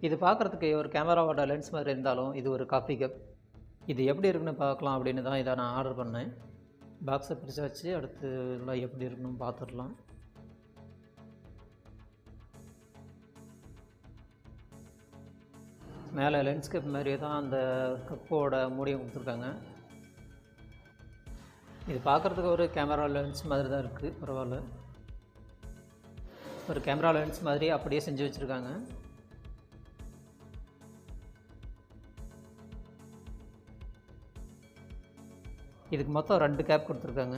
இது பார்க்குறதுக்கு ஒரு கேமராவோட லென்ஸ் மாதிரி இருந்தாலும் இது ஒரு காஃபி கப். இது எப்படி இருக்குன்னு பார்க்கலாம் அப்படின்னு தான் இதை நான் ஆர்டர் பண்ணேன். பாக்ஸை பிரிச்சாச்சு. அடுத்து எல்லாம் எப்படி இருக்குன்னு பார்த்துடலாம். மேலே லென்ஸ் கப் மாதிரியே தான் அந்த கப்போட மூடியை கொடுத்துருக்காங்க. இது பார்க்குறதுக்கு ஒரு கேமரா லென்ஸ் மாதிரி தான் இருக்குது. பரவாயில்ல, ஒரு கேமரா லென்ஸ் மாதிரி அப்படியே செஞ்சு வச்சுருக்காங்க. இதுக்கு மொத்தம் 2 கேப் கொடுத்துருக்காங்க.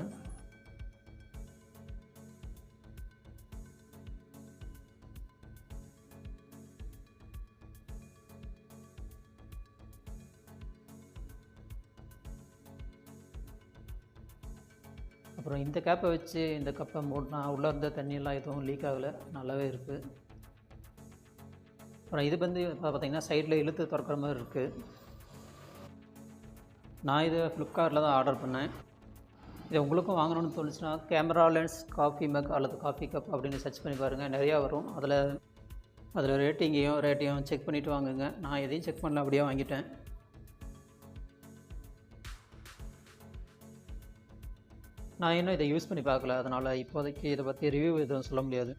அப்புறம் இந்த கேப்பை வச்சு இந்த கப்பை மூடினா உள்ளே இருந்த தண்ணியெல்லாம் எதுவும் லீக் ஆகலை, நல்லாவே இருக்குது. அப்புறம் இது வந்து பார்த்திங்கன்னா சைடில் இழுத்து திறக்கிற மாதிரி இருக்குது. நான் இதை ஃப்ளிப்கார்ட்டில் தான் ஆர்டர் பண்ணேன். இதை உங்களுக்கும் வாங்கணும்னு தோணுச்சுன்னா கேமரா லென்ஸ் காஃபி மக் அல்லது காஃபி கப் அப்படின்னு சர்ச் பண்ணி பாருங்கள், நிறையா வரும். அதில் ரேட்டையும் செக் பண்ணிவிட்டு வாங்குங்க. நான் எதையும் செக் பண்ணல, அப்படியே வாங்கிட்டேன். நான் இன்னும் இதை யூஸ் பண்ணி பார்க்கல, அதனால் இப்போதைக்கு இதை பற்றி ரிவ்யூ எதுவும் சொல்ல முடியாது.